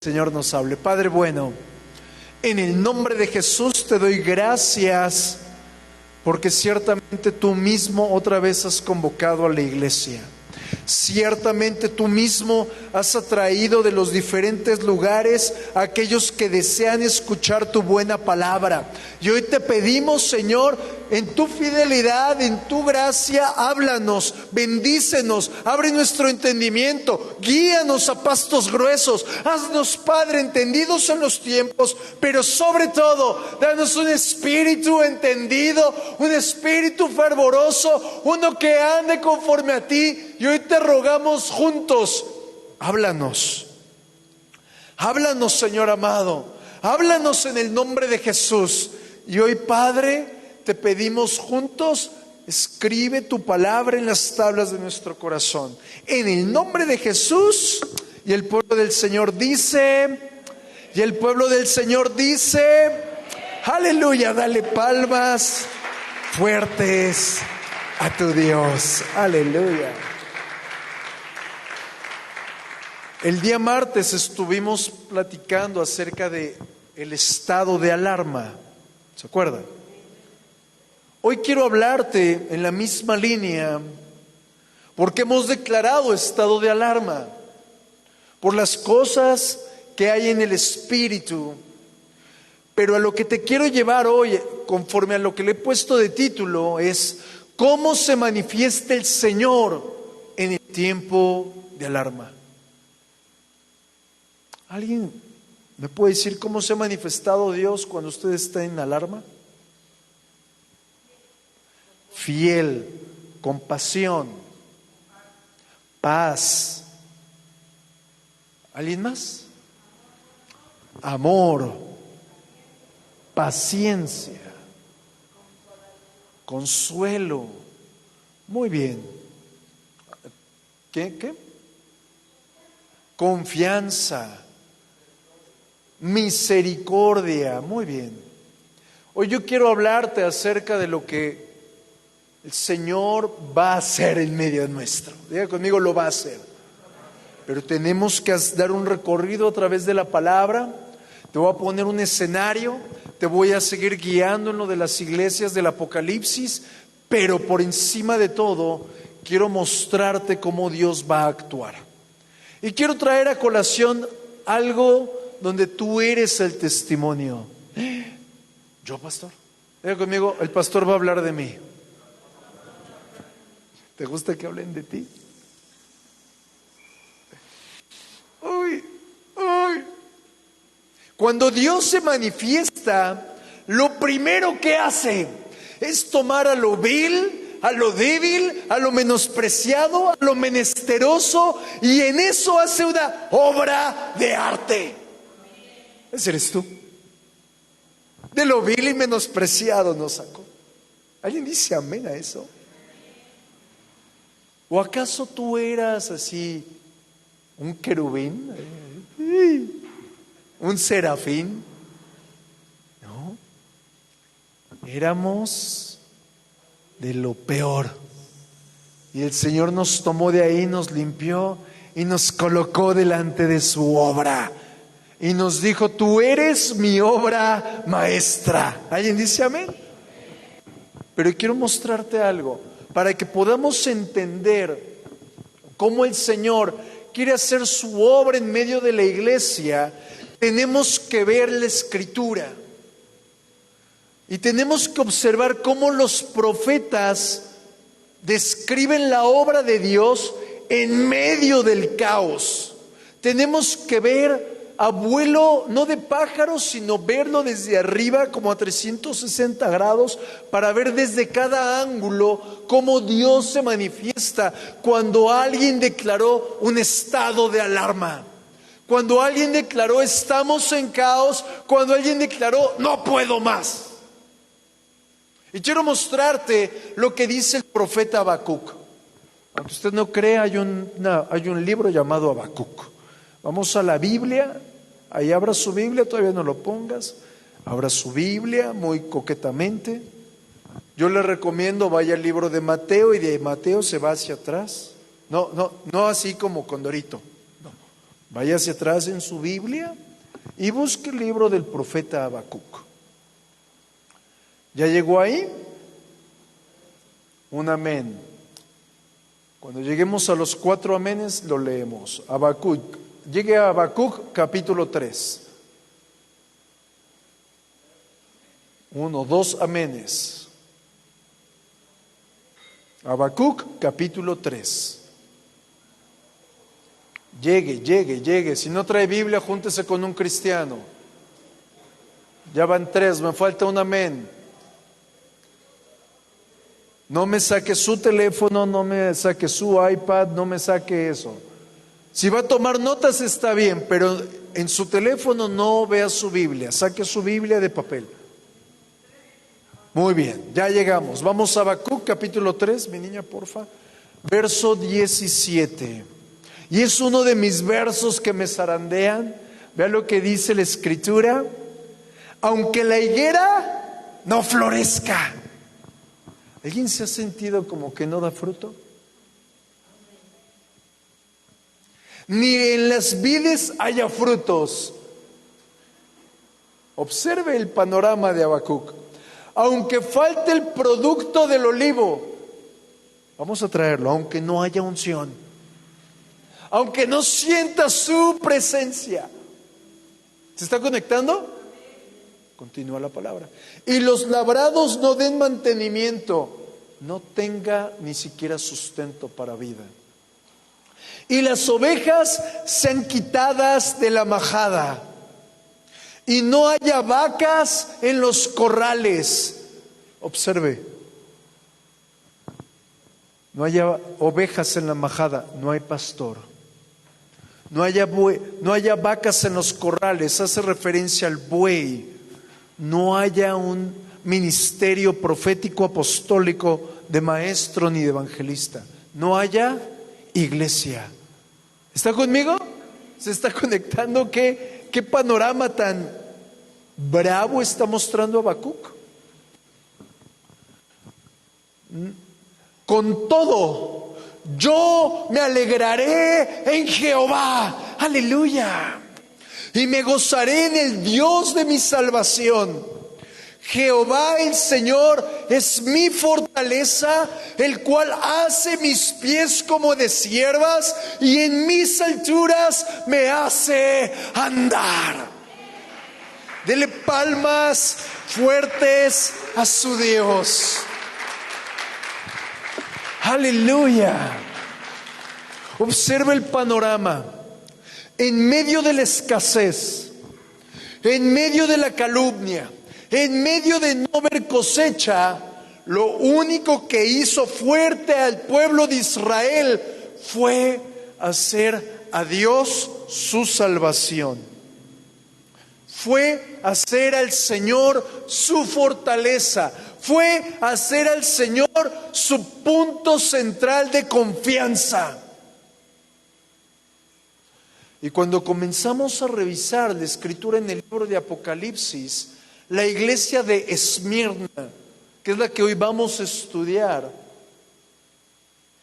Señor nos hable. Padre bueno, en el nombre de Jesús te doy gracias porque ciertamente tú mismo otra vez has convocado a la iglesia. Ciertamente tú mismo has atraído de los diferentes lugares a aquellos que desean escuchar tu buena palabra. Y hoy te pedimos, Señor, en tu fidelidad, en tu gracia, háblanos, bendícenos, abre nuestro entendimiento, guíanos a pastos gruesos, haznos, Padre, entendidos en los tiempos, pero sobre todo, danos un espíritu entendido, un espíritu fervoroso, uno que ande conforme a ti. Y hoy te rogamos juntos, háblanos, Señor amado, háblanos en el nombre de Jesús. Y hoy, Padre, te pedimos juntos, escribe tu palabra en las tablas de nuestro corazón. En el nombre de Jesús. Y el pueblo del Señor dice, aleluya, dale palmas fuertes a tu Dios. Aleluya. El día martes estuvimos platicando acerca de el estado de alarma. ¿Se acuerdan? Hoy quiero hablarte en la misma línea porque hemos declarado estado de alarma por las cosas que hay en el espíritu. Pero a lo que te quiero llevar hoy, conforme a lo que le he puesto de título, es cómo se manifiesta el Señor en el tiempo de alarma. ¿Alguien me puede decir cómo se ha manifestado Dios cuando usted está en alarma? Fiel, compasión, paz. ¿Alguien más? Amor, paciencia, consuelo. Muy bien. ¿Qué? Confianza, misericordia. Muy bien. Hoy yo quiero hablarte acerca de lo que el Señor va a hacer en medio nuestro. Diga conmigo, lo va a hacer. Pero tenemos que dar un recorrido a través de la palabra. Te voy a poner un escenario, te voy a seguir guiando en lo de las iglesias del Apocalipsis, pero por encima de todo, quiero mostrarte cómo Dios va a actuar. Y quiero traer a colación algo donde tú eres el testimonio. ¿Yo, pastor? Diga conmigo, el pastor va a hablar de mí. ¿Te gusta que hablen de ti? Uy. Cuando Dios se manifiesta, lo primero que hace es tomar a lo vil, a lo débil, a lo menospreciado, a lo menesteroso, y en eso hace una obra de arte. Ese eres tú. De lo vil y menospreciado nos sacó. ¿Alguien dice amén a eso? ¿O acaso tú eras así un querubín? ¿Un serafín? No. Éramos de lo peor. Y el Señor nos tomó de ahí, nos limpió y nos colocó delante de su obra. Y nos dijo, tú eres mi obra maestra. ¿Alguien dice amén? Pero quiero mostrarte algo para que podamos entender cómo el Señor quiere hacer su obra en medio de la iglesia. Tenemos que ver la Escritura y tenemos que observar cómo los profetas describen la obra de Dios en medio del caos. Tenemos que ver a vuelo no de pájaros, sino verlo desde arriba como a 360 grados para ver desde cada ángulo cómo Dios se manifiesta cuando alguien declaró un estado de alarma, cuando alguien declaró estamos en caos, cuando alguien declaró no puedo más. Y quiero mostrarte lo que dice el profeta Habacuc. Aunque usted no crea, hay un libro llamado Habacuc. Vamos a la Biblia, ahí abra su Biblia, todavía no lo pongas, abra su Biblia muy coquetamente. Yo le recomiendo vaya al libro de Mateo y de Mateo se va hacia atrás. No así como Condorito, no. Vaya hacia atrás en su Biblia y busque el libro del profeta Habacuc. ¿Ya llegó ahí? Un amén. Cuando lleguemos a los 4 amenes, lo leemos. Habacuc. Llegue a Habacuc, capítulo 3. 1, 2 amenes. Habacuc, capítulo 3. Llegue. Si no trae Biblia, júntese con un cristiano. Ya van 3, me falta un amén. No me saque su teléfono, no me saque su iPad, no me saque eso. Si va a tomar notas está bien, pero en su teléfono no vea su Biblia, saque su Biblia de papel. Muy bien, ya llegamos. Vamos a Habacuc, capítulo 3, mi niña, porfa. Verso 17. Y es uno de mis versos que me zarandean. Vea lo que dice la Escritura. Aunque la higuera no florezca. ¿Alguien se ha sentido como que no da fruto? Ni en las vides haya frutos. Observe el panorama de Habacuc. Aunque falte el producto del olivo, vamos a traerlo, aunque no haya unción, aunque no sienta su presencia. ¿Se está conectando? Continúa la palabra. Y los labrados no den mantenimiento, no tenga ni siquiera sustento para vida. Y las ovejas sean quitadas de la majada, y no haya vacas en los corrales. Observe, no haya ovejas en la majada, no hay pastor. No haya vacas en los corrales, hace referencia al buey. No haya un ministerio profético apostólico de maestro ni de evangelista. No haya iglesia. ¿Está conmigo? ¿Se está conectando? ¿Qué panorama tan bravo está mostrando Habacuc? Con todo, yo me alegraré en Jehová. Aleluya. Y me gozaré en el Dios de mi salvación. Jehová el Señor es mi fortaleza, el cual hace mis pies como de ciervas y en mis alturas me hace andar. Dele palmas fuertes a su Dios. Aleluya. Observa el panorama. En medio de la escasez, en medio de la calumnia, en medio de no ver cosecha, lo único que hizo fuerte al pueblo de Israel fue hacer a Dios su salvación. Fue hacer al Señor su fortaleza. Fue hacer al Señor su punto central de confianza. Y cuando comenzamos a revisar la escritura en el libro de Apocalipsis, la iglesia de Esmirna, que es la que hoy vamos a estudiar,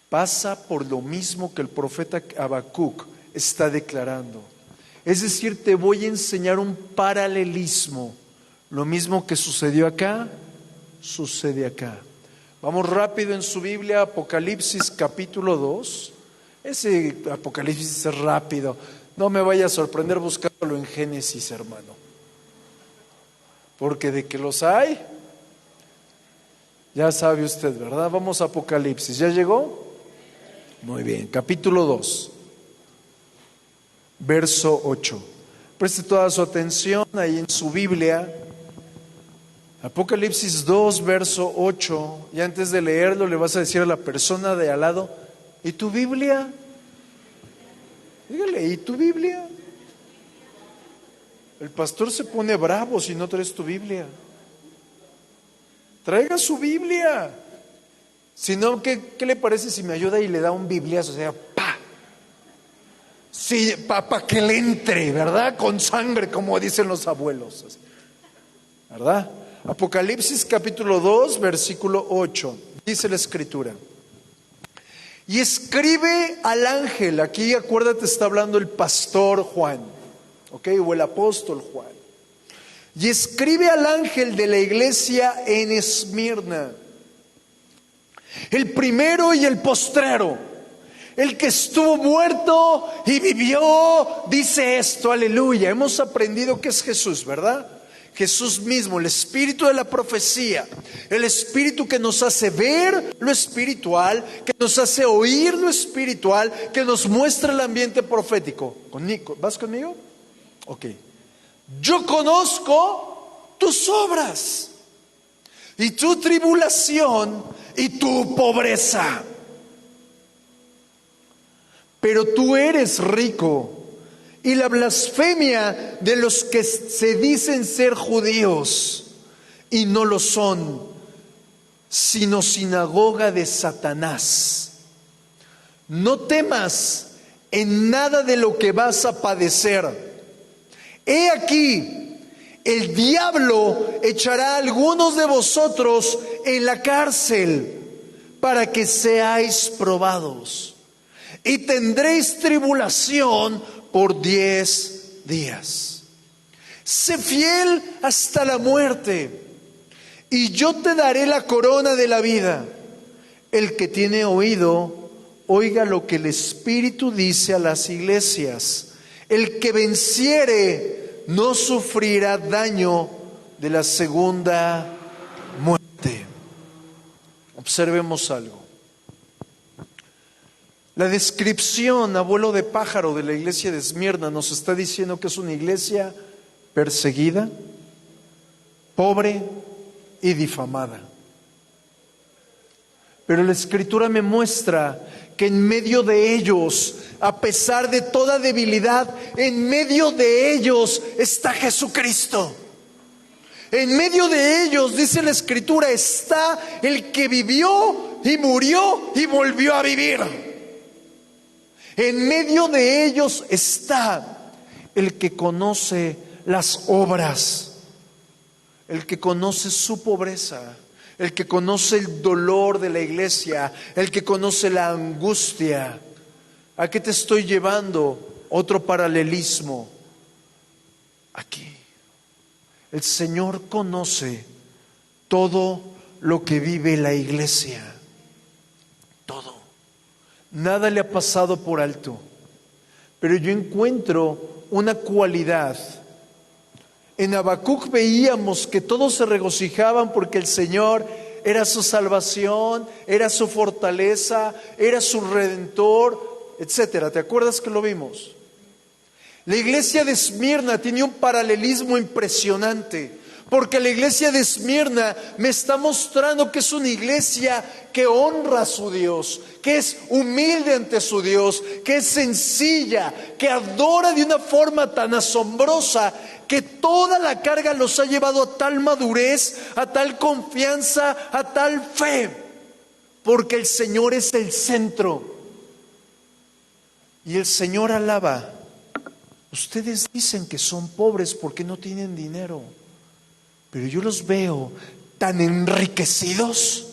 pasa por lo mismo que el profeta Habacuc está declarando. Es decir, te voy a enseñar un paralelismo. Lo mismo que sucedió acá, sucede acá. Vamos rápido en su Biblia, Apocalipsis capítulo 2. Ese Apocalipsis es rápido. No me vaya a sorprender buscándolo en Génesis, hermano. Porque de que los hay, ya sabe usted, ¿verdad? Vamos a Apocalipsis. ¿Ya llegó? Muy bien. Capítulo 2, verso 8. Preste toda su atención ahí en su Biblia. Apocalipsis 2, verso 8. Y antes de leerlo le vas a decir a la persona de al lado: ¿y tu Biblia? Dígale: ¿y tu Biblia? El pastor se pone bravo si no traes tu Biblia. Traiga su Biblia. Si no, ¿qué le parece si me ayuda y le da un bibliazo? O sea, ¡pa! Sí, para que le entre, ¿verdad? Con sangre, como dicen los abuelos, ¿verdad? Apocalipsis capítulo 2, versículo 8. Dice la escritura: Y escribe al ángel, aquí acuérdate está hablando el pastor Juan, ¿ok? O el apóstol Juan. Y escribe al ángel de la iglesia en Esmirna, el primero y el postrero, el que estuvo muerto y vivió, dice esto, aleluya. Hemos aprendido que es Jesús, ¿verdad? Jesús mismo, el espíritu de la profecía, el espíritu que nos hace ver lo espiritual, que nos hace oír lo espiritual, que nos muestra el ambiente profético. ¿Vas conmigo? Ok. Yo conozco tus obras y tu tribulación y tu pobreza, pero tú eres rico. Y la blasfemia de los que se dicen ser judíos y no lo son, sino sinagoga de Satanás. No temas en nada de lo que vas a padecer. He aquí, el diablo echará a algunos de vosotros en la cárcel para que seáis probados. Y tendréis tribulación por 10 días. Sé fiel hasta la muerte, y yo te daré la corona de la vida. El que tiene oído, oiga lo que el Espíritu dice a las iglesias. El que venciere no sufrirá daño de la segunda muerte. Observemos algo. La descripción, abuelo de pájaro, de la iglesia de Esmirna nos está diciendo que es una iglesia perseguida, pobre y difamada. Pero la Escritura me muestra que en medio de ellos, a pesar de toda debilidad, en medio de ellos está Jesucristo. En medio de ellos, dice la Escritura, está el que vivió y murió y volvió a vivir. En medio de ellos está el que conoce las obras, el que conoce su pobreza, el que conoce el dolor de la iglesia, el que conoce la angustia. ¿A qué te estoy llevando? Otro paralelismo. Aquí. El Señor conoce todo lo que vive la iglesia. Todo. Nada le ha pasado por alto. Pero yo encuentro una cualidad. En Habacuc veíamos que todos se regocijaban porque el Señor era su salvación, era su fortaleza, era su redentor, etcétera. ¿Te acuerdas que lo vimos? La iglesia de Esmirna tiene un paralelismo impresionante. Porque la iglesia de Esmirna me está mostrando que es una iglesia que honra a su Dios, que es humilde ante su Dios, que es sencilla, que adora de una forma tan asombrosa que toda la carga los ha llevado a tal madurez, a tal confianza, a tal fe, porque el Señor es el centro. Y el Señor alaba. Ustedes dicen que son pobres porque no tienen dinero. Pero yo los veo tan enriquecidos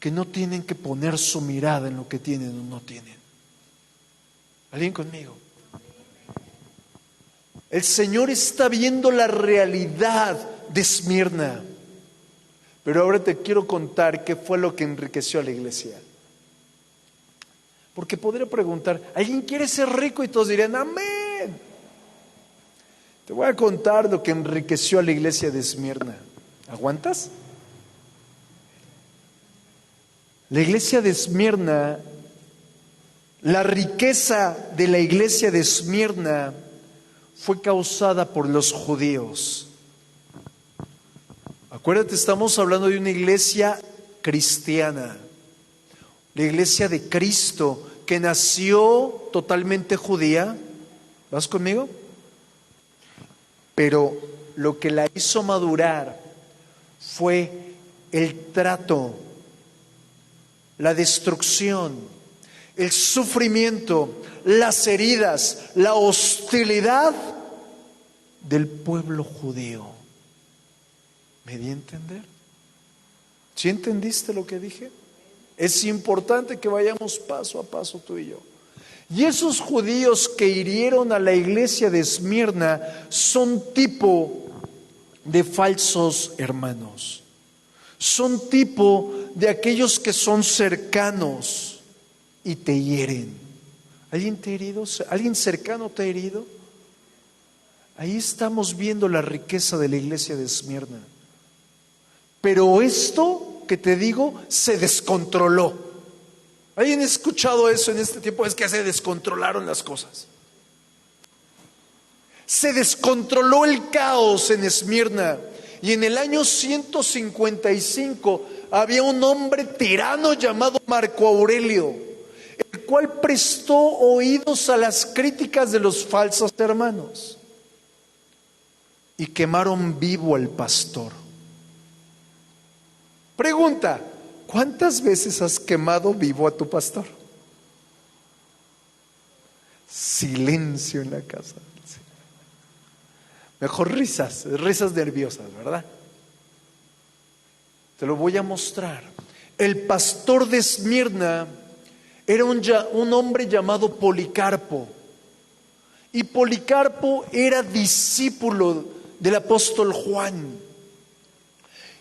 que no tienen que poner su mirada en lo que tienen o no tienen. ¿Alguien conmigo? El Señor está viendo la realidad de Esmirna. Pero ahora te quiero contar qué fue lo que enriqueció a la iglesia. Porque podría preguntar, ¿alguien quiere ser rico? Y todos dirían, amén. Te voy a contar lo que enriqueció a la iglesia de Esmirna. ¿Aguantas? La iglesia de Esmirna, la riqueza de la iglesia de Esmirna fue causada por los judíos. Acuérdate, estamos hablando de una iglesia cristiana, la iglesia de Cristo que nació totalmente judía. ¿Vas conmigo? Pero lo que la hizo madurar fue el trato, la destrucción, el sufrimiento, las heridas, la hostilidad del pueblo judío. ¿Me di a entender? ¿Sí entendiste lo que dije? Es importante que vayamos paso a paso tú y yo. Y esos judíos que hirieron a la iglesia de Esmirna son tipo de falsos hermanos. Son tipo de aquellos que son cercanos y te hieren. ¿Alguien te ha herido? ¿Alguien cercano te ha herido? Ahí estamos viendo la riqueza de la iglesia de Esmirna. Pero esto que te digo se descontroló. ¿Alguien ha escuchado eso en este tiempo? Es que se descontrolaron las cosas. Se descontroló el caos en Esmirna. Y en el año 155 había un hombre tirano llamado Marco Aurelio, el cual prestó oídos a las críticas de los falsos hermanos y quemaron vivo al pastor. Pregunta: ¿cuántas veces has quemado vivo a tu pastor? Silencio en la casa. Mejor risas nerviosas, ¿verdad? Te lo voy a mostrar. El pastor de Esmirna era un hombre llamado Policarpo. Y Policarpo era discípulo del apóstol Juan.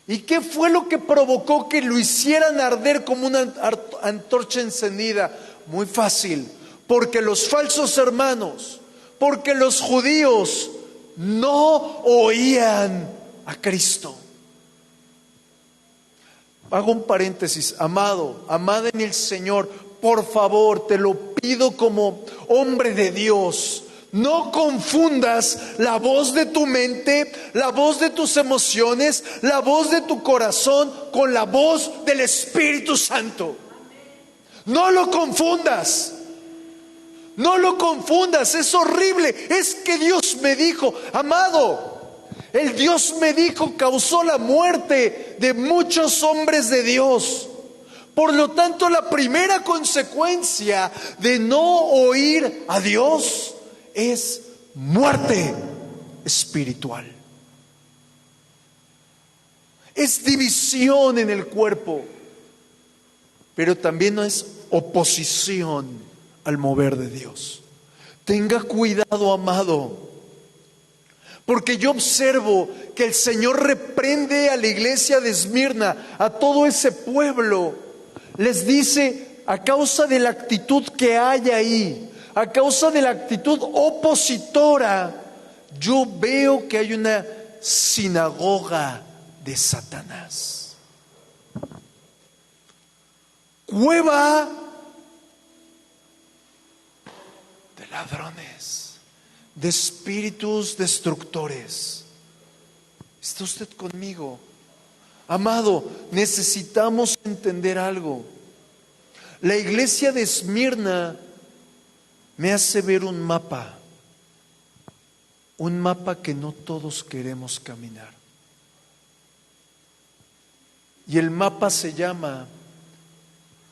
¿Y qué fue lo que provocó que lo hicieran arder como una antorcha encendida? Muy fácil, porque los falsos hermanos, porque los judíos no oían a Cristo. Hago un paréntesis, amado, amada en el Señor, por favor, te lo pido como hombre de Dios. No confundas la voz de tu mente, la voz de tus emociones, la voz de tu corazón con la voz del Espíritu Santo. No lo confundas. No lo confundas, es horrible. Es que Dios me dijo, amado, el Dios me dijo causó la muerte de muchos hombres de Dios. Por lo tanto, la primera consecuencia de no oír a Dios es muerte espiritual. Es división en el cuerpo, pero también no es oposición al mover de Dios. Tenga cuidado, amado, porque yo observo que el Señor reprende a la iglesia de Esmirna, a todo ese pueblo. Les dice, a causa de la actitud que hay ahí, a causa de la actitud opositora, yo veo que hay una sinagoga de Satanás. Cueva de ladrones, de espíritus destructores. ¿Está usted conmigo? Amado, necesitamos entender algo. La iglesia de Esmirna me hace ver un mapa que no todos queremos caminar. Y el mapa se llama: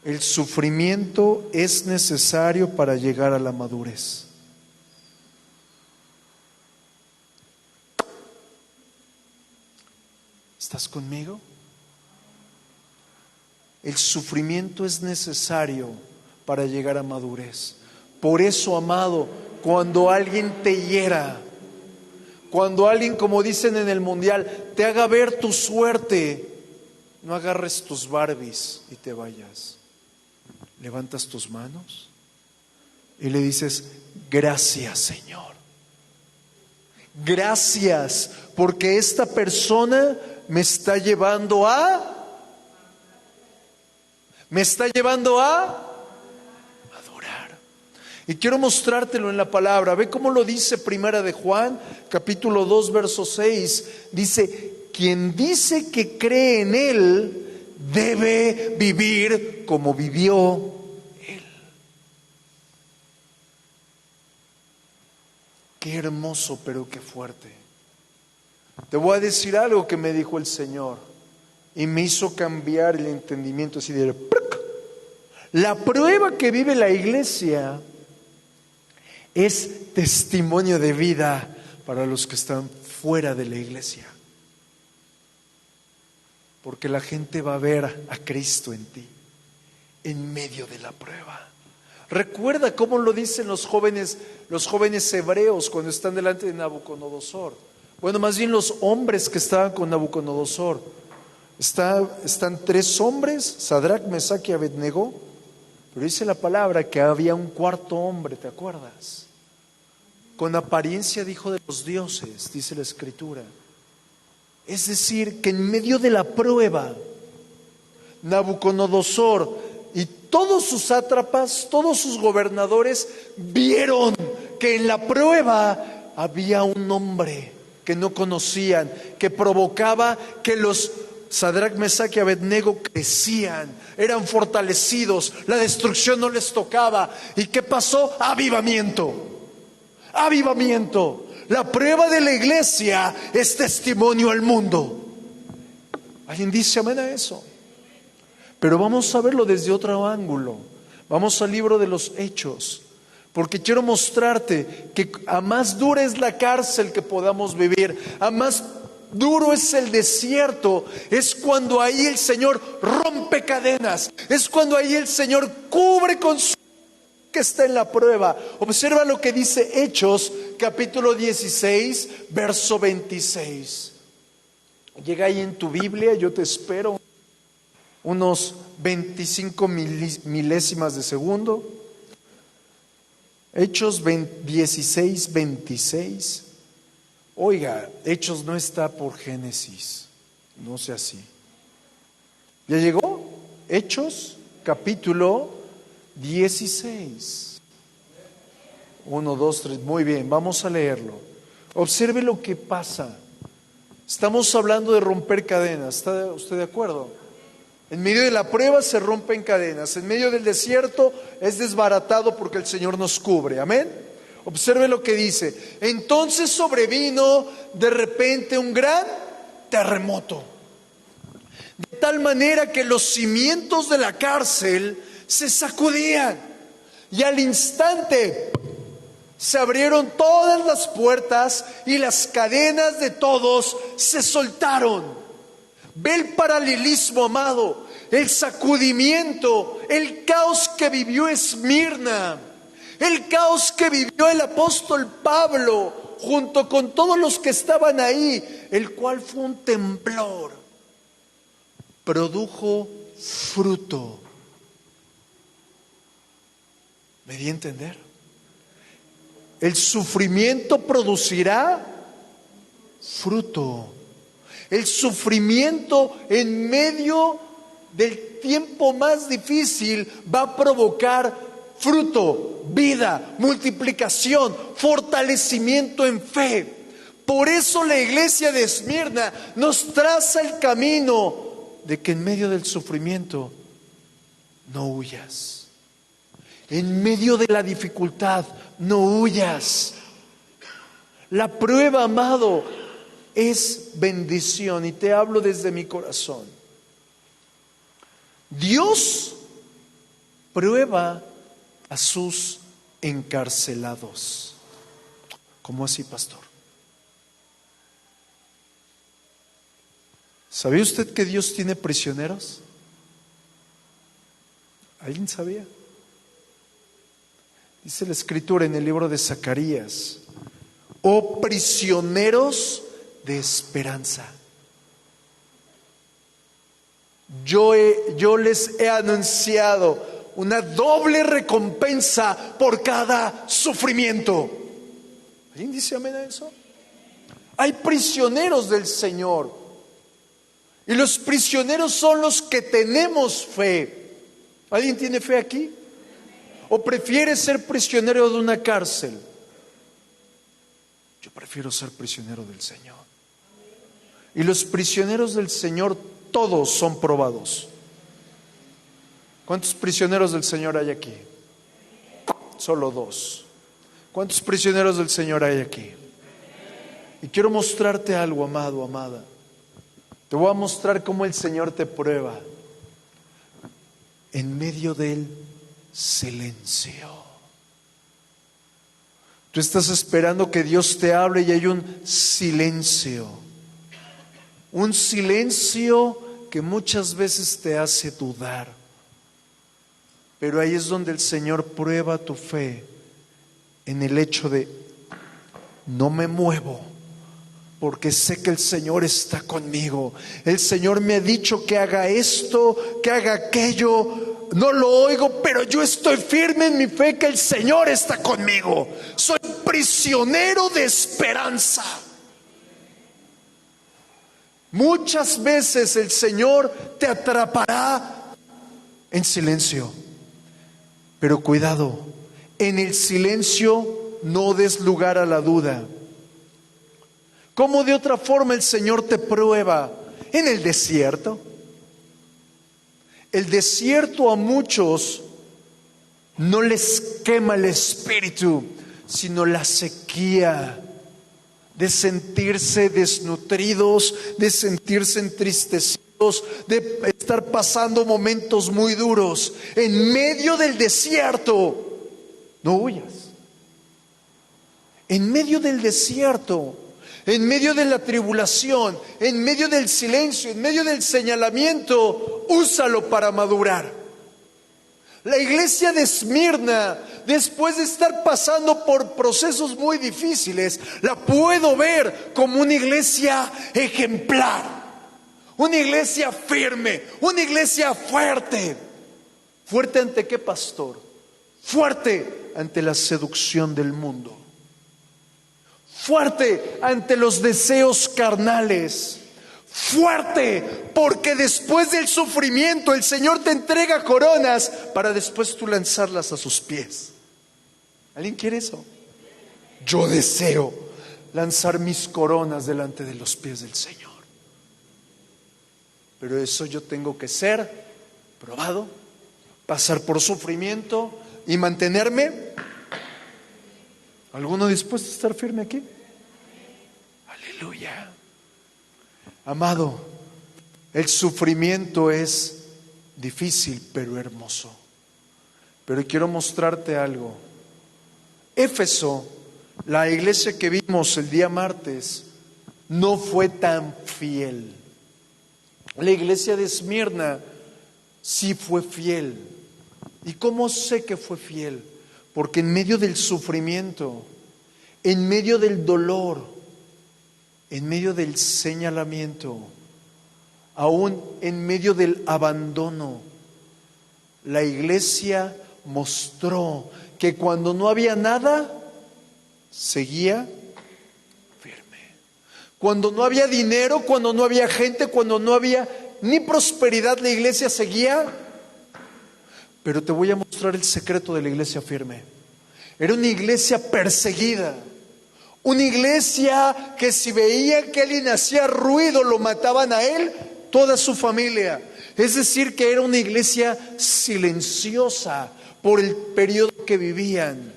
el sufrimiento es necesario para llegar a la madurez. ¿Estás conmigo? El sufrimiento es necesario para llegar a madurez. Por eso, amado, cuando alguien te hiera, cuando alguien, como dicen en el mundial, te haga ver tu suerte, no agarres tus Barbies y te vayas. Levantas tus manos y le dices: gracias, Señor. Gracias, porque esta persona me está llevando a adorar. Y quiero mostrártelo en la palabra. Ve cómo lo dice Primera de Juan, capítulo 2, verso 6. Dice: quien dice que cree en Él debe vivir como vivió Él. Qué hermoso, pero qué fuerte. Te voy a decir algo que me dijo el Señor y me hizo cambiar el entendimiento así de ¡prac! La prueba que vive la iglesia es testimonio de vida para los que están fuera de la iglesia. Porque la gente va a ver a Cristo en ti. en medio de la prueba. Recuerda cómo lo dicen los jóvenes hebreos cuando están delante de Nabucodonosor. Bueno, más bien los hombres que estaban con Nabucodonosor. Están 3 hombres, Sadrach, Mesach y Abednego, pero dice la palabra que había un cuarto hombre, ¿te acuerdas? Con apariencia de hijo de los dioses, dice la Escritura. Es decir, que en medio de la prueba, Nabucodonosor y todos sus sátrapas, todos sus gobernadores vieron que en la prueba había un hombre que no conocían, que provocaba que los Sadrach, Mesach y Abednego crecían, eran fortalecidos, la destrucción no les tocaba. ¿Y qué pasó? Avivamiento. Avivamiento. La prueba de la iglesia es testimonio al mundo. ¿Alguien dice amén a eso? Pero vamos a verlo desde otro ángulo. Vamos al libro de los Hechos, porque quiero mostrarte que a más dura es la cárcel que podamos vivir, a más duro es el desierto, es cuando ahí el Señor rompe cadenas, es cuando ahí el Señor cubre con su que está en la prueba. Observa lo que dice Hechos capítulo 16 verso 26. Llega ahí en tu Biblia, yo te espero unos 25 milésimas de segundo. Hechos 16, 26. Oiga, Hechos no está por Génesis, no sea así. ¿Ya llegó? Hechos capítulo 16. 1, 2, 3, muy bien, vamos a leerlo. Observe lo que pasa. Estamos hablando de romper cadenas, ¿está usted de acuerdo? En medio de la prueba se rompen cadenas, en medio del desierto es desbaratado porque el Señor nos cubre, amén. Observe lo que dice. Entonces sobrevino de repente un gran terremoto, de tal manera que los cimientos de la cárcel se sacudían, y al instante se abrieron todas las puertas y las cadenas de todos se soltaron. Ve el paralelismo, amado, el sacudimiento, el caos que vivió Esmirna, el caos que vivió el apóstol Pablo junto con todos los que estaban ahí, el cual fue un temblor, produjo fruto. ¿Me di a entender? El sufrimiento producirá fruto. El sufrimiento en medio del tiempo más difícil va a provocar fruto, vida, multiplicación, fortalecimiento en fe. Por eso la iglesia de Esmirna nos traza el camino de que en medio del sufrimiento no huyas. En medio de la dificultad no huyas. La prueba, amado, es bendición, y te hablo desde mi corazón. Dios prueba a sus encarcelados. ¿Cómo así, pastor? ¿Sabía usted que Dios tiene prisioneros? ¿Alguien sabía? Dice la Escritura en el libro de Zacarías: oh prisioneros de esperanza, yo les he anunciado una doble recompensa por cada sufrimiento. ¿Alguien dice amén a eso? Hay prisioneros del Señor, y los prisioneros son los que tenemos fe. ¿Alguien tiene fe aquí? ¿O prefiere ser prisionero de una cárcel? Yo prefiero ser prisionero del Señor. Y los prisioneros del Señor todos son probados. ¿Cuántos prisioneros del Señor hay aquí? Solo 2. ¿Cuántos prisioneros del Señor hay aquí? Y quiero mostrarte algo, amado, amada. Te voy a mostrar cómo el Señor te prueba en medio del silencio. Tú estás esperando que Dios te hable y hay un silencio que muchas veces te hace dudar. Pero ahí es donde el Señor prueba tu fe, en el hecho de: no me muevo, porque sé que el Señor está conmigo. El Señor me ha dicho que haga esto, que haga aquello. No lo oigo, pero yo estoy firme en mi fe que el Señor está conmigo. Soy prisionero de esperanza. Muchas veces el Señor te atrapará en silencio. Pero cuidado, en el silencio no des lugar a la duda. ¿Cómo de otra forma el Señor te prueba? En el desierto. El desierto a muchos no les quema el espíritu, sino la sequía de sentirse desnutridos, de sentirse entristecidos, de estar pasando momentos muy duros. En medio del desierto, no huyas. En medio del desierto, en medio de la tribulación, en medio del silencio, en medio del señalamiento, úsalo para madurar. La iglesia de Esmirna, después de estar pasando por procesos muy difíciles, la puedo ver como una iglesia ejemplar, una iglesia firme, una iglesia fuerte. ¿Fuerte ante qué, pastor? Fuerte ante la seducción del mundo. Fuerte ante los deseos carnales. Fuerte porque después del sufrimiento el Señor te entrega coronas para después tú lanzarlas a sus pies. ¿Alguien quiere eso? Yo deseo lanzar mis coronas delante de los pies del Señor. Pero eso yo tengo que ser probado, pasar por sufrimiento y mantenerme. ¿Alguno dispuesto a estar firme aquí? Aleluya. Amado, el sufrimiento es difícil pero hermoso. Pero quiero mostrarte algo. Éfeso, la iglesia que vimos el día martes, no fue tan fiel. La iglesia de Esmirna sí fue fiel. ¿Y cómo sé que fue fiel? Porque en medio del sufrimiento, en medio del dolor, en medio del señalamiento, aún en medio del abandono, la iglesia mostró que cuando no había nada, seguía firme. Cuando no había dinero, cuando no había gente, cuando no había ni prosperidad, la iglesia seguía. Pero te voy a mostrar el secreto de la iglesia firme. Era una iglesia perseguida. Una iglesia que si veían que alguien hacía ruido, lo mataban a él, toda su familia. Es decir, que era una iglesia silenciosa por el periodo que vivían.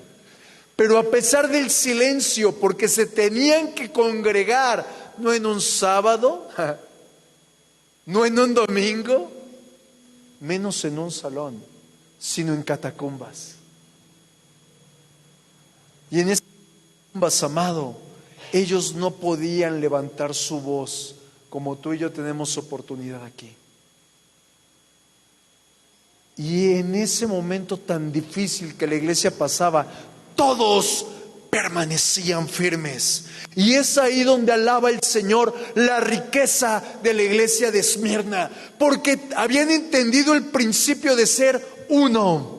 Pero a pesar del silencio, porque se tenían que congregar, no en un sábado, no en un domingo, menos en un salón, sino en catacumbas. Y en esas catacumbas, amado, ellos no podían levantar su voz como tú y yo tenemos oportunidad aquí. Y en ese momento tan difícil que la iglesia pasaba, todos permanecían firmes. Y es ahí donde alaba el Señor la riqueza de la iglesia de Esmirna, porque habían entendido el principio de ser uno.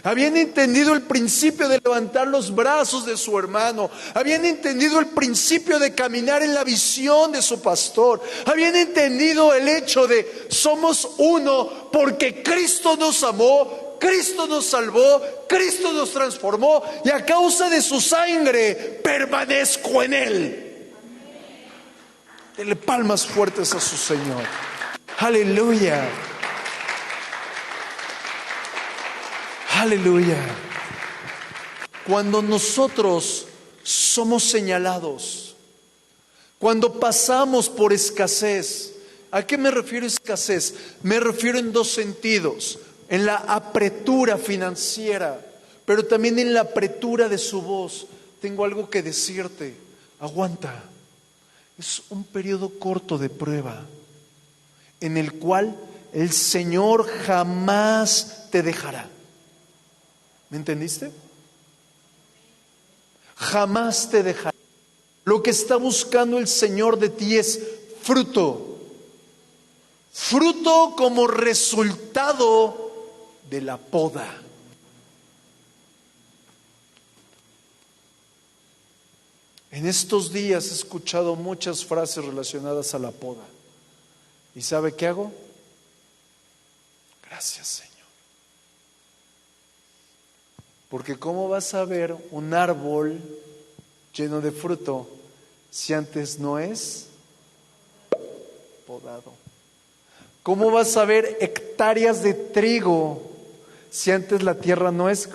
Habían entendido el principio de levantar los brazos de su hermano. Habían entendido el principio de caminar en la visión de su pastor. Habían entendido el hecho de somos uno porque Cristo nos amó, Cristo nos salvó, Cristo nos transformó y a causa de su sangre permanezco en Él. Dele palmas fuertes a su Señor. Aleluya. Aleluya. Cuando nosotros somos señalados, cuando pasamos por escasez, ¿a qué me refiero escasez? Me refiero en dos sentidos: en la apretura financiera, pero también en la apretura de su voz. Tengo algo que decirte, aguanta. Es un periodo corto de prueba en el cual el Señor jamás te dejará. ¿Me entendiste? Jamás te dejará. Lo que está buscando el Señor de ti es fruto. Fruto como resultado de la poda. En estos días he escuchado muchas frases relacionadas a la poda. ¿Y sabe qué hago? Gracias, Señor. Porque ¿cómo vas a ver un árbol lleno de fruto si antes no es podado? ¿Cómo vas a ver hectáreas de trigo si antes la tierra no es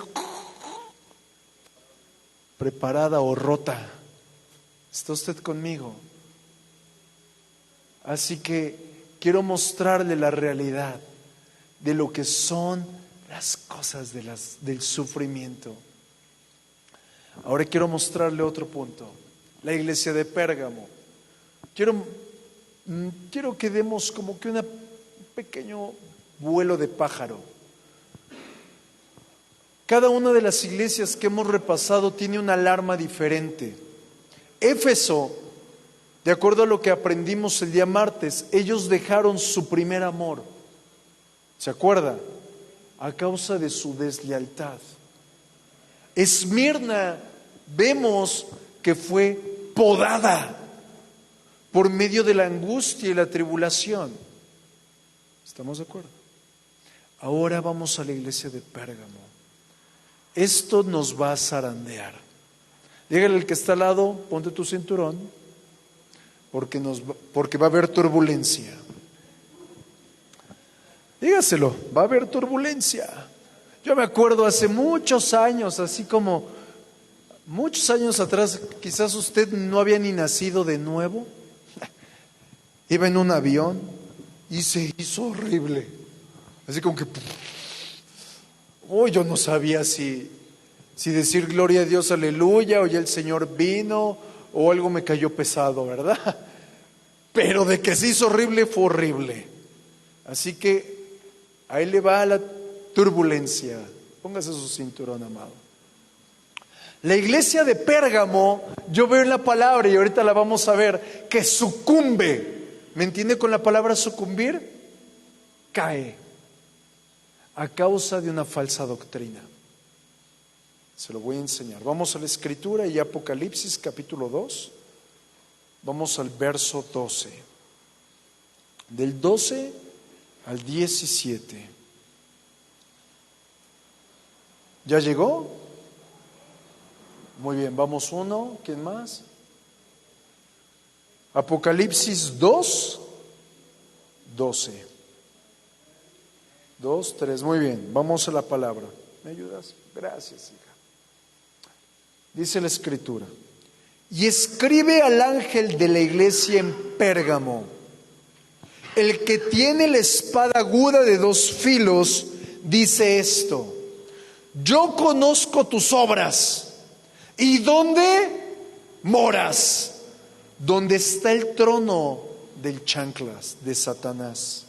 preparada o rota? ¿Está usted conmigo? Así que quiero mostrarle la realidad de lo que son las cosas del sufrimiento. Ahora quiero mostrarle otro punto. La iglesia de Pérgamo. Quiero que demos como que un pequeño vuelo de pájaro. Cada una de las iglesias que hemos repasado tiene una alarma diferente. Éfeso, de acuerdo a lo que aprendimos el día martes, ellos dejaron su primer amor. ¿Se acuerda? A causa de su deslealtad. Esmirna, vemos que fue podada por medio de la angustia y la tribulación. ¿Estamos de acuerdo? Ahora vamos a la iglesia de Pérgamo. Esto nos va a zarandear. Dígale al que está al lado, ponte tu cinturón, porque va a haber turbulencia. Dígaselo, va a haber turbulencia. Yo me acuerdo hace muchos años, así como muchos años atrás, quizás usted no había ni nacido de nuevo. Iba en un avión y se hizo horrible. Así como que, yo no sabía si decir gloria a Dios, aleluya, o ya el Señor vino, o algo me cayó pesado, ¿verdad? Pero de que se hizo horrible, fue horrible. Así que ahí le va la turbulencia. Póngase su cinturón, amado. La iglesia de Pérgamo, yo veo en la palabra, y ahorita la vamos a ver, que sucumbe. ¿Me entiende con la palabra sucumbir? Cae a causa de una falsa doctrina. Se lo voy a enseñar. Vamos a la Escritura y Apocalipsis capítulo 2. Vamos al verso 12. Del 12 al 17. ¿Ya llegó? Muy bien, vamos uno. ¿Quién más? Apocalipsis 2, 12. 2, 3. Muy bien, vamos a la palabra. ¿Me ayudas? Gracias, hija. Dice la Escritura: y escribe al ángel de la iglesia en Pérgamo, el que tiene la espada aguda de 2 filos, dice esto: yo conozco tus obras y dónde moras, donde está el trono del chanclas de Satanás,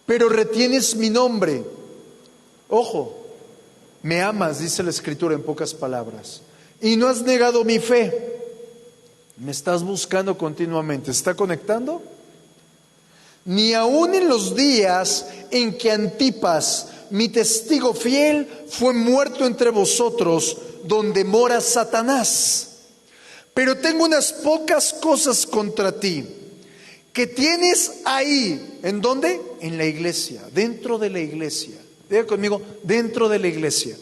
pero retienes mi nombre. Ojo, me amas, dice la Escritura en pocas palabras, y no has negado mi fe. Me estás buscando continuamente. ¿Está conectando? Ni aun en los días en que Antipas, mi testigo fiel, fue muerto entre vosotros, donde mora Satanás. Pero tengo unas pocas cosas contra ti, que tienes ahí. ¿En dónde? En la iglesia, dentro de la iglesia. Diga conmigo, dentro de la iglesia.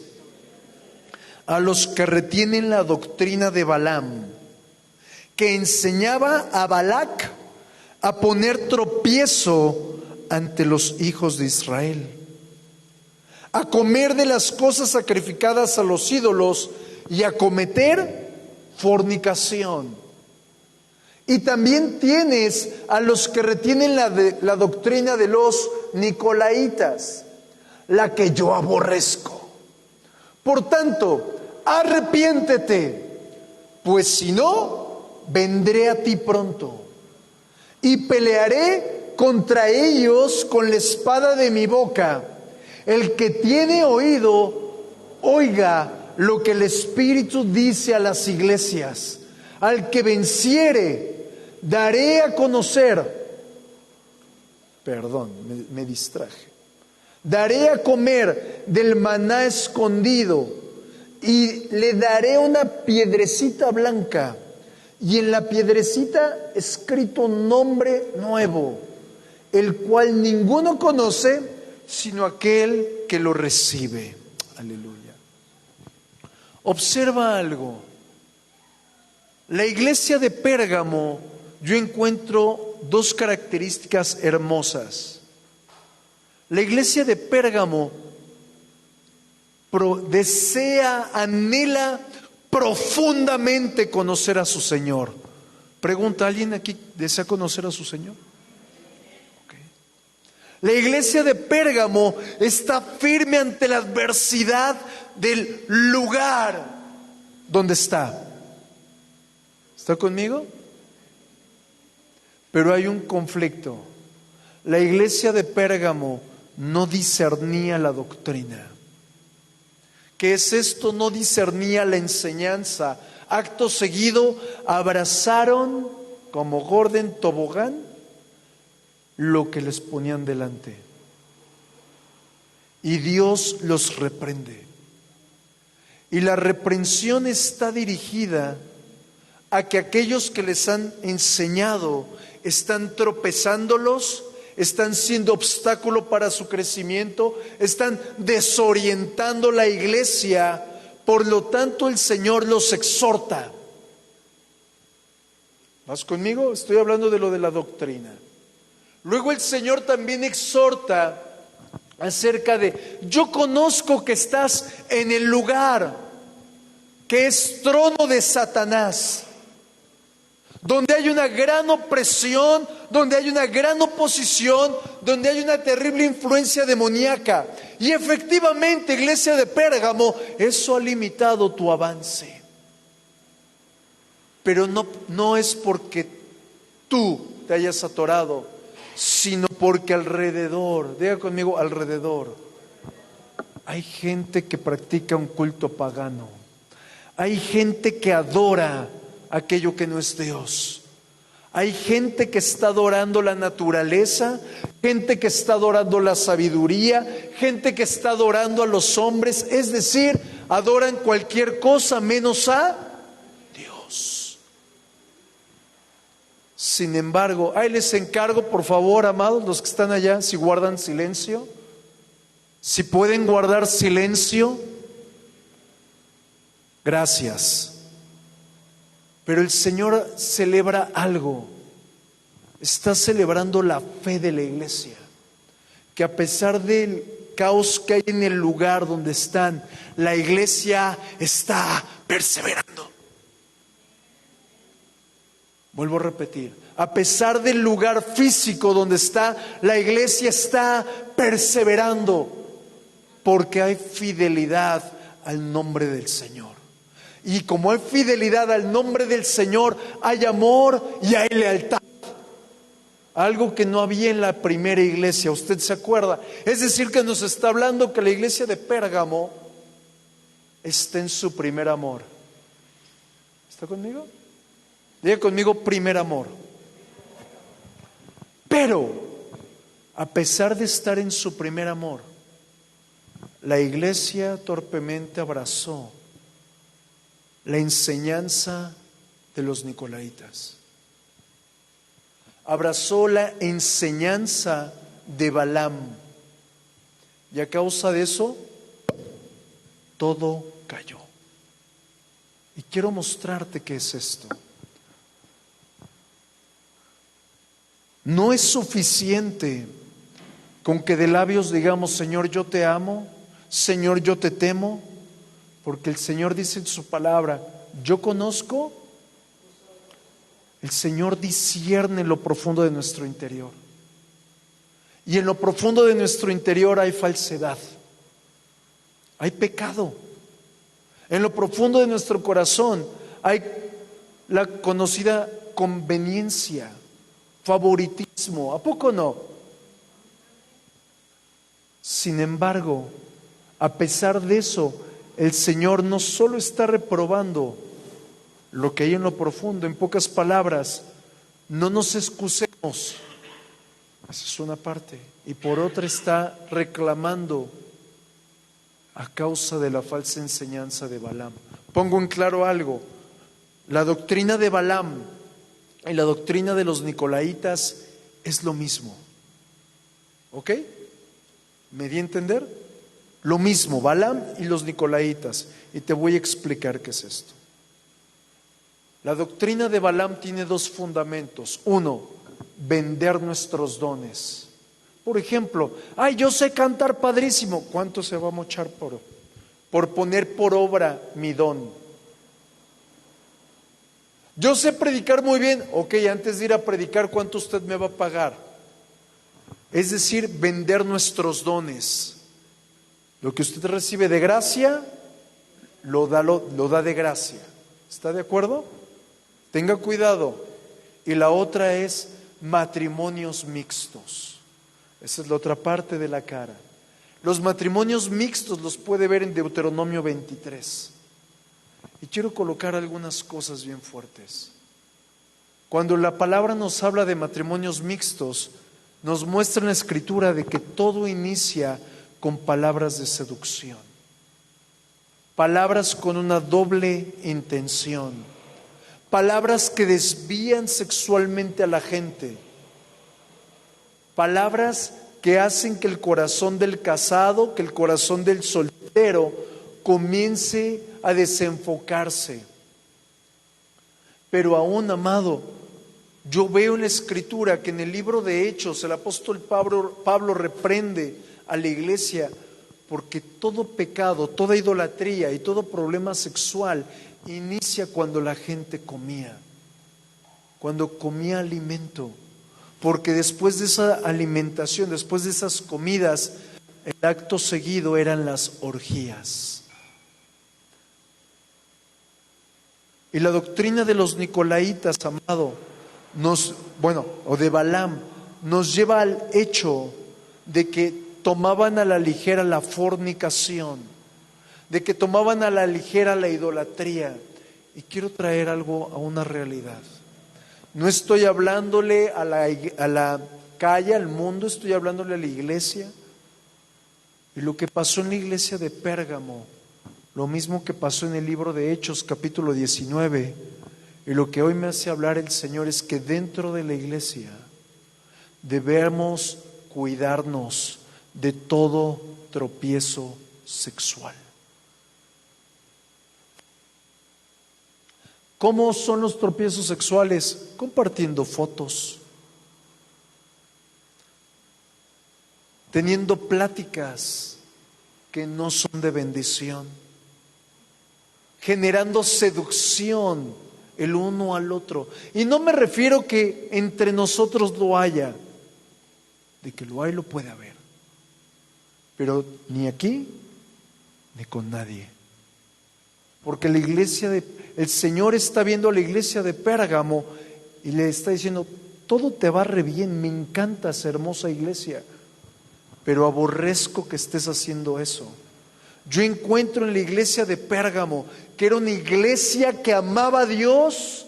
A los que retienen la doctrina de Balaam, que enseñaba a Balac a poner tropiezo ante los hijos de Israel, a comer de las cosas sacrificadas a los ídolos y a cometer fornicación. Y también tienes a los que retienen la doctrina de los nicolaítas, la que yo aborrezco. Por tanto, arrepiéntete, pues si no, vendré a ti pronto y pelearé contra ellos con la espada de mi boca. El que tiene oído, oiga lo que el Espíritu dice a las iglesias. Al que venciere, daré a conocer. Perdón, me distraje. Daré a comer del maná escondido y le daré una piedrecita blanca y en la piedrecita escrito un nombre nuevo, el cual ninguno conoce sino aquel que lo recibe. Aleluya. Observa algo. La iglesia de Pérgamo, yo encuentro dos características hermosas. La iglesia de Pérgamo desea, anhela profundamente conocer a su Señor. Pregunta, ¿alguien aquí desea conocer a su Señor? Okay. La iglesia de Pérgamo está firme ante la adversidad del lugar donde está. ¿Está conmigo? Pero hay un conflicto. La iglesia de Pérgamo no discernía la doctrina. ¿Qué es esto? No discernía la enseñanza. Acto seguido abrazaron como Gordon Tobogán lo que les ponían delante. Y Dios los reprende. Y la reprensión está dirigida a que aquellos que les han enseñado están tropezándolos, están siendo obstáculo para su crecimiento, están desorientando la iglesia. Por lo tanto, el Señor los exhorta. ¿Vas conmigo? Estoy hablando de lo de la doctrina. Luego el Señor también exhorta acerca de: yo conozco que estás en el lugar que es trono de Satanás, donde hay una gran opresión, donde hay una gran oposición, donde hay una terrible influencia demoníaca. Y efectivamente, iglesia de Pérgamo, eso ha limitado tu avance. Pero no es porque tú te hayas atorado, sino porque alrededor, diga conmigo, alrededor, hay gente que practica un culto pagano. Hay gente que adora aquello que no es Dios. Hay gente que está adorando la naturaleza, gente que está adorando la sabiduría, gente que está adorando a los hombres, es decir, adoran cualquier cosa menos a Dios. Sin embargo, ahí les encargo, por favor, amados, los que están allá, si guardan silencio, si pueden guardar silencio, gracias. Pero el Señor celebra algo. Está celebrando la fe de la iglesia. Que a pesar del caos que hay en el lugar donde están, la iglesia está perseverando. Vuelvo a repetir. A pesar del lugar físico donde está, la iglesia está perseverando. Porque hay fidelidad al nombre del Señor. Y como hay fidelidad al nombre del Señor, hay amor y hay lealtad. Algo que no había en la primera iglesia, ¿usted se acuerda? Es decir, que nos está hablando que la iglesia de Pérgamo está en su primer amor. ¿Está conmigo? Diga conmigo, primer amor. Pero, a pesar de estar en su primer amor, la iglesia torpemente abrazó la enseñanza de los nicolaitas. Abrazó la enseñanza de Balaam. Y a causa de eso, todo cayó. Y quiero mostrarte qué es esto. No es suficiente con que de labios digamos: Señor, yo te amo, Señor, yo te temo. Porque el Señor dice en su palabra: yo conozco. El Señor discierne lo profundo de nuestro interior. Y en lo profundo de nuestro interior hay falsedad, hay pecado. En lo profundo de nuestro corazón hay la conocida conveniencia, favoritismo. ¿A poco no? Sin embargo, a pesar de eso, el Señor no solo está reprobando lo que hay en lo profundo, en pocas palabras, no nos excusemos, esa es una parte, y por otra está reclamando a causa de la falsa enseñanza de Balaam. Pongo en claro algo, la doctrina de Balaam y la doctrina de los nicolaitas es lo mismo, ¿ok? ¿Me di a entender? Lo mismo, Balaam y los nicolaitas, y te voy a explicar qué es esto. La doctrina de Balaam tiene dos fundamentos. Uno, vender nuestros dones. Por ejemplo, ay, yo sé cantar padrísimo. ¿Cuánto se va a mochar por poner por obra mi don? Yo sé predicar muy bien. Ok, antes de ir a predicar, ¿cuánto usted me va a pagar? Es decir, vender nuestros dones. Lo que usted recibe de gracia, lo da de gracia. ¿Está de acuerdo? Tenga cuidado. Y la otra es matrimonios mixtos. Esa es la otra parte de la cara. Los matrimonios mixtos los puede ver en Deuteronomio 23. Y quiero colocar algunas cosas bien fuertes. Cuando la palabra nos habla de matrimonios mixtos, nos muestra en la Escritura de que todo inicia con palabras de seducción. Palabras con una doble intención. Palabras que desvían sexualmente a la gente. Palabras que hacen que el corazón del casado, que el corazón del soltero comience a desenfocarse. Pero aún, amado, yo veo en la Escritura que en el libro de Hechos el apóstol Pablo reprende a la iglesia porque todo pecado, toda idolatría y todo problema sexual inicia cuando la gente comía, cuando comía alimento, porque después de esa alimentación, después de esas comidas, el acto seguido eran las orgías. Y la doctrina de los nicolaitas, amado, o de Balaam, nos lleva al hecho de que tomaban a la ligera la fornicación, de que tomaban a la ligera la idolatría. Y quiero traer algo a una realidad. No estoy hablándole a la calle, al mundo, estoy hablándole a la iglesia. Y lo que pasó en la iglesia de Pérgamo, lo mismo que pasó en el libro de Hechos, capítulo 19, y lo que hoy me hace hablar el Señor es que dentro de la iglesia debemos cuidarnos de todo tropiezo sexual. ¿Cómo son los tropiezos sexuales? Compartiendo fotos, teniendo pláticas que no son de bendición, generando seducción el uno al otro. Y no me refiero que entre nosotros lo haya, de que lo hay lo puede haber, pero ni aquí ni con nadie. Porque la iglesia el Señor está viendo a la iglesia de Pérgamo y le está diciendo, todo te va re bien, me encanta esa hermosa iglesia, pero aborrezco que estés haciendo eso. Yo encuentro en la iglesia de Pérgamo que era una iglesia que amaba a Dios,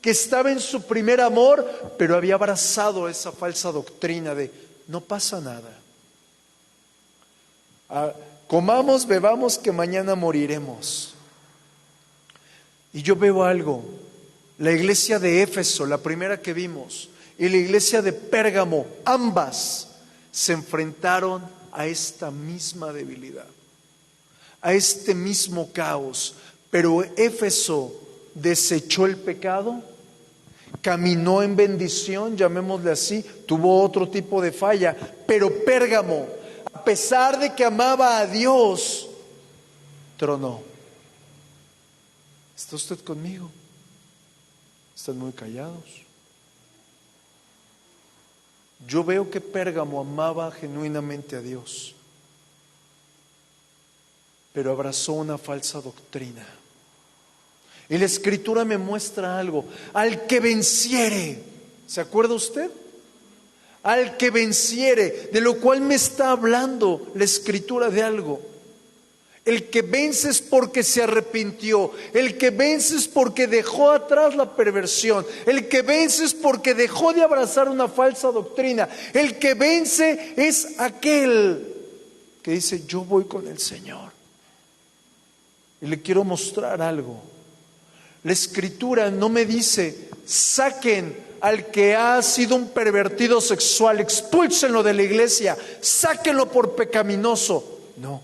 que estaba en su primer amor, pero había abrazado esa falsa doctrina de no pasa nada. Comamos, bebamos, que mañana moriremos. Y yo veo algo, la iglesia de Éfeso, la primera que vimos, y la iglesia de Pérgamo, ambas se enfrentaron a esta misma debilidad, a este mismo caos. Pero Éfeso desechó el pecado, caminó en bendición, llamémosle así, tuvo otro tipo de falla, pero Pérgamo, a pesar de que amaba a Dios, tronó. ¿Está usted conmigo? Están muy callados. Yo veo que Pérgamo amaba genuinamente a Dios, pero abrazó una falsa doctrina. Y la Escritura me muestra algo. Al que venciere, ¿se acuerda usted? Al que venciere, de lo cual me está hablando la Escritura de algo. El que vence es porque se arrepintió. El que vence es porque dejó atrás la perversión. El que vence es porque dejó de abrazar una falsa doctrina. El que vence es aquel que dice: yo voy con el Señor. Y le quiero mostrar algo. La Escritura no me dice: saquen al que ha sido un pervertido sexual, expúlsenlo de la iglesia, sáquenlo por pecaminoso. No.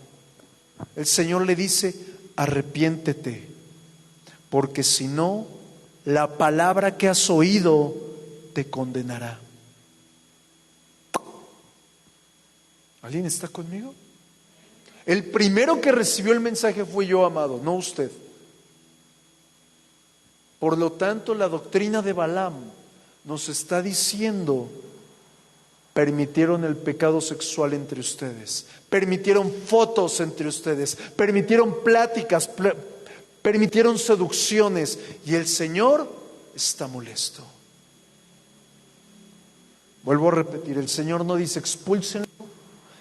El Señor le dice: arrepiéntete, porque si no, la palabra que has oído te condenará. ¿Alguien está conmigo? El primero que recibió el mensaje fui yo, amado, no usted. Por lo tanto, la doctrina de Balaam nos está diciendo: permitieron el pecado sexual entre ustedes, permitieron fotos entre ustedes, permitieron pláticas, permitieron seducciones, y el Señor está molesto. Vuelvo a repetir, el Señor no dice expúlsenlo,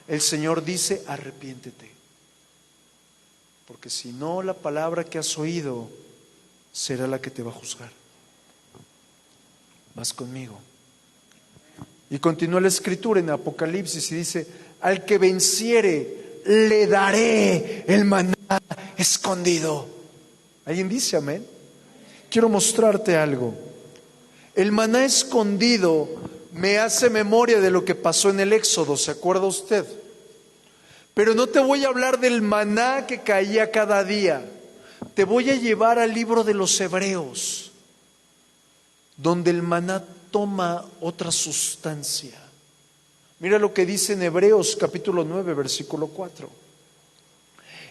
el Señor dice: arrepiéntete, porque si no, la palabra que has oído será la que te va a juzgar. Vas conmigo. Y continúa la Escritura en Apocalipsis y dice: al que venciere le daré el maná escondido. ¿Alguien dice amén? Quiero mostrarte algo. El maná escondido me hace memoria de lo que pasó en el Éxodo, ¿se acuerda usted? Pero no te voy a hablar del maná que caía cada día. Te voy a llevar al libro de los Hebreos, donde el maná toma otra sustancia. Mira lo que dice en Hebreos capítulo 9, versículo 4.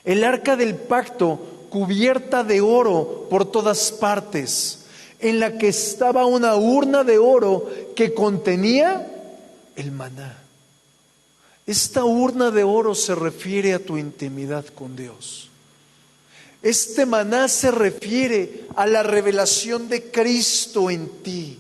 El arca del pacto, cubierta de oro por todas partes, en la que estaba una urna de oro que contenía el maná. Esta urna de oro se refiere a tu intimidad con Dios. Este maná se refiere a la revelación de Cristo en ti.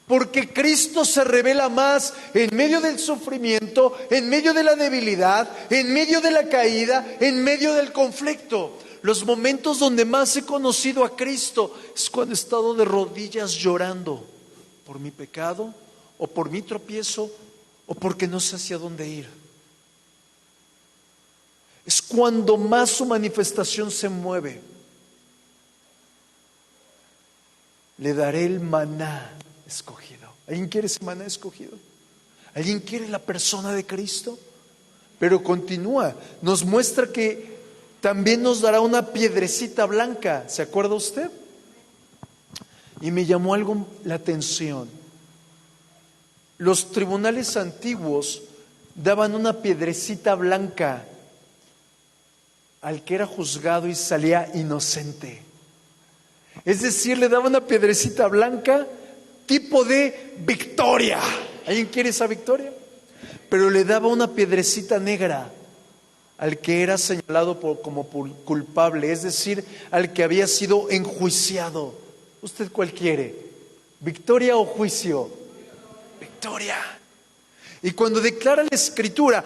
Porque Cristo se revela más en medio del sufrimiento, en medio de la debilidad, en medio de la caída, en medio del conflicto. Los momentos donde más he conocido a Cristo es cuando he estado de rodillas llorando por mi pecado, o por mi tropiezo, o porque no sé hacia dónde ir. Es cuando más su manifestación se mueve. Le daré el maná escogido. ¿Alguien quiere ese maná escogido? ¿Alguien quiere la persona de Cristo? Pero continúa, nos muestra que también nos dará una piedrecita blanca. ¿Se acuerda usted? Y me llamó algo la atención. Los tribunales antiguos daban una piedrecita blanca al que era juzgado y salía inocente. Es decir, le daban una piedrecita blanca tipo de victoria. ¿Alguien quiere esa victoria? Pero le daba una piedrecita negra al que era señalado como culpable, es decir, al que había sido enjuiciado. ¿Usted cuál quiere? ¿Victoria o juicio? Victoria. Y cuando declara la Escritura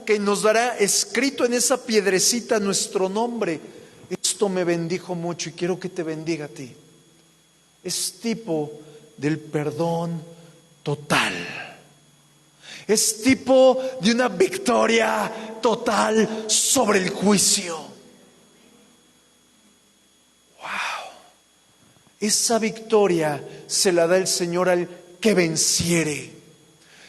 que nos dará escrito en esa piedrecita nuestro nombre, esto me bendijo mucho y quiero que te bendiga a ti. Es tipo del perdón total. Es tipo de una victoria total sobre el juicio. Wow. Esa victoria se la da el Señor al que venciere,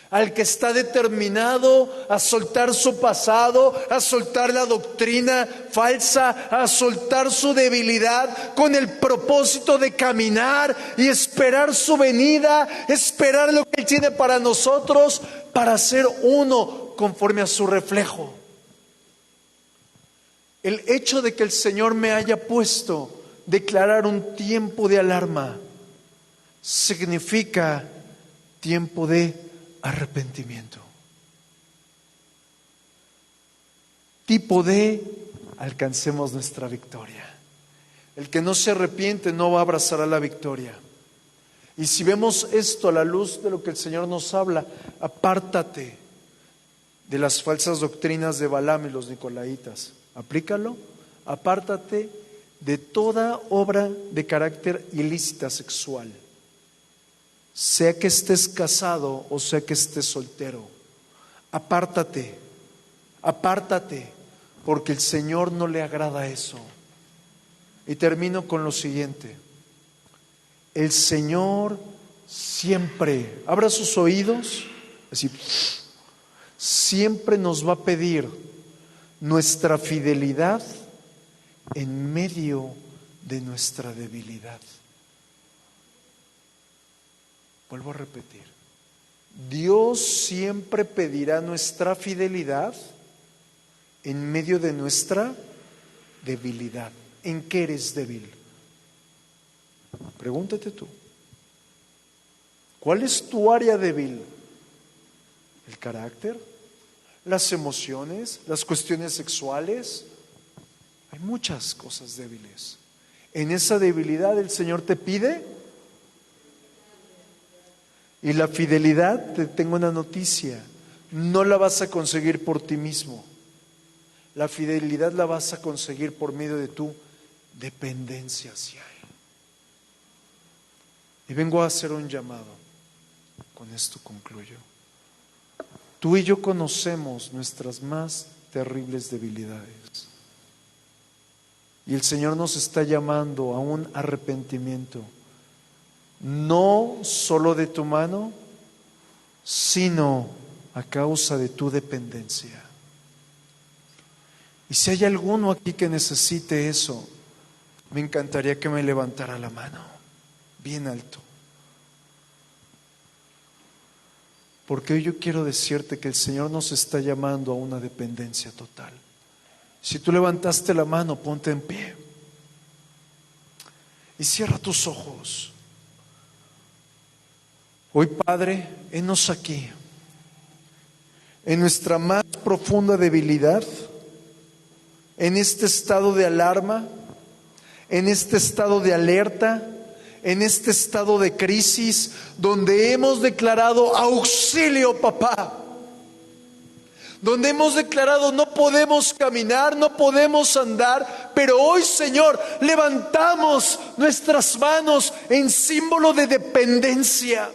al que está determinado a soltar su pasado, a soltar la doctrina falsa, a soltar su debilidad con el propósito de caminar y esperar su venida, esperar lo que Él tiene para nosotros, para ser uno conforme a su reflejo. El hecho de que el Señor me haya puesto declarar un tiempo de alarma significa tiempo de arrepentimiento. Tipo de alcancemos nuestra victoria. El que no se arrepiente no va a abrazar a la victoria. Y si vemos esto a la luz de lo que el Señor nos habla, apártate de las falsas doctrinas de Balaam y los nicolaítas. Aplícalo. Apártate de toda obra de carácter ilícita sexual, sea que estés casado o sea que estés soltero. Apártate, apártate, porque el Señor no le agrada eso. Y termino con lo siguiente. El Señor siempre, abra sus oídos, así, siempre nos va a pedir nuestra fidelidad en medio de nuestra debilidad. Vuelvo a repetir. Dios siempre pedirá nuestra fidelidad en medio de nuestra debilidad. ¿En qué eres débil? Pregúntate tú. ¿Cuál es tu área débil? ¿El carácter? ¿Las emociones? ¿Las cuestiones sexuales? Hay muchas cosas débiles. En esa debilidad el Señor te pide. Y la fidelidad, te tengo una noticia, no la vas a conseguir por ti mismo. La fidelidad la vas a conseguir por medio de tu dependencia hacia Él. Y vengo a hacer un llamado. Con esto concluyo. Tú y yo conocemos nuestras más terribles debilidades. Y el Señor nos está llamando a un arrepentimiento. No solo de tu mano, sino a causa de tu dependencia. Y si hay alguno aquí que necesite eso, me encantaría que me levantara la mano, bien alto. Porque hoy yo quiero decirte que el Señor nos está llamando a una dependencia total. Si tú levantaste la mano, ponte en pie. Y cierra tus ojos. Hoy, Padre, henos aquí, en nuestra más profunda debilidad, en este estado de alarma, en este estado de alerta, en este estado de crisis, donde hemos declarado auxilio, papá, donde hemos declarado no podemos caminar, no podemos andar, pero hoy, Señor, levantamos nuestras manos en símbolo de dependencia.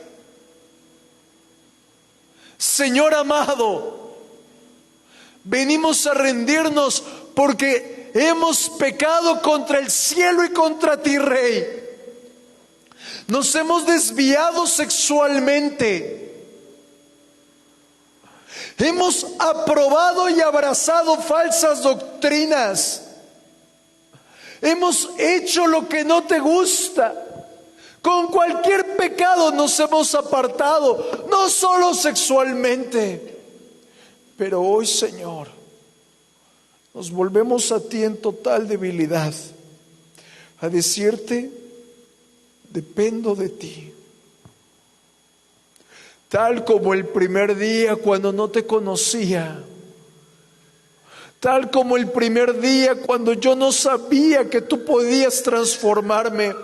Señor amado, venimos a rendirnos porque hemos pecado contra el cielo y contra ti, Rey. Nos hemos desviado sexualmente. Hemos aprobado y abrazado falsas doctrinas. Hemos hecho lo que no te gusta. Con cualquier pecado nos hemos apartado, no solo sexualmente. Pero hoy, Señor, nos volvemos a ti en total debilidad, a decirte, dependo de ti. Tal como el primer día cuando no te conocía, tal como el primer día cuando yo no sabía que tú podías transformarme.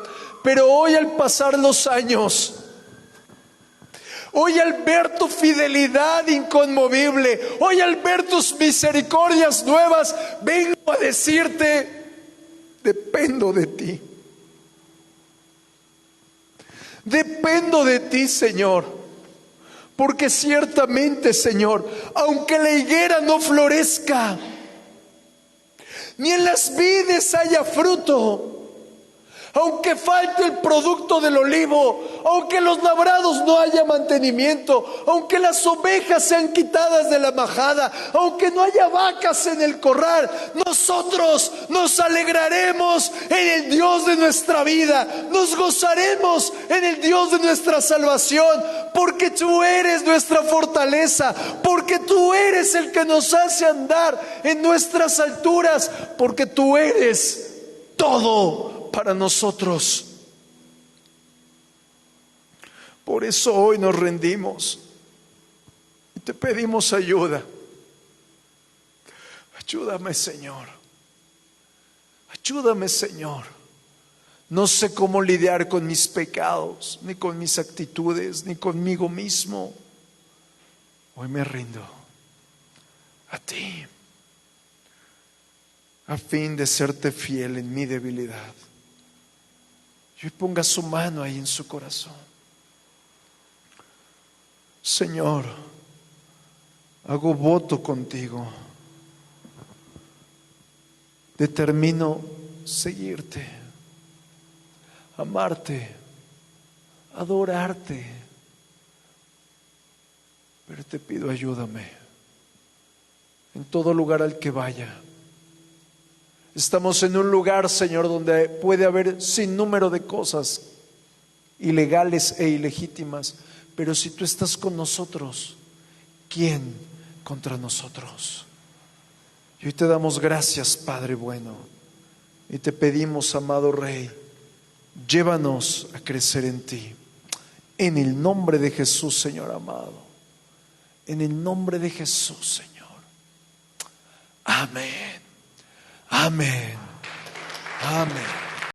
Pero hoy, al pasar los años, hoy al ver tu fidelidad inconmovible, hoy al ver tus misericordias nuevas, vengo a decirte, dependo de ti. Dependo de ti, Señor, porque ciertamente, Señor, aunque la higuera no florezca, ni en las vides haya fruto, aunque falte el producto del olivo, aunque en los labrados no haya mantenimiento, aunque las ovejas sean quitadas de la majada, aunque no haya vacas en el corral, nosotros nos alegraremos en el Dios de nuestra vida, nos gozaremos en el Dios de nuestra salvación, porque tú eres nuestra fortaleza, porque tú eres el que nos hace andar en nuestras alturas, porque tú eres todo para nosotros. Por eso hoy nos rendimos y te pedimos ayuda. Ayúdame, Señor. Ayúdame, Señor. No sé cómo lidiar con mis pecados, ni con mis actitudes, ni conmigo mismo. Hoy me rindo a ti, a fin de serte fiel en mi debilidad. Y hoy ponga su mano ahí en su corazón. Señor, hago voto contigo. Determino seguirte, amarte, adorarte. Pero te pido, ayúdame en todo lugar al que vaya. Estamos en un lugar, Señor, donde puede haber sin número de cosas ilegales e ilegítimas, pero si tú estás con nosotros, ¿quién contra nosotros? Y hoy te damos gracias, Padre bueno, y te pedimos, amado Rey, llévanos a crecer en ti, en el nombre de Jesús, Señor amado, en el nombre de Jesús, Señor. Amén, amén, amén.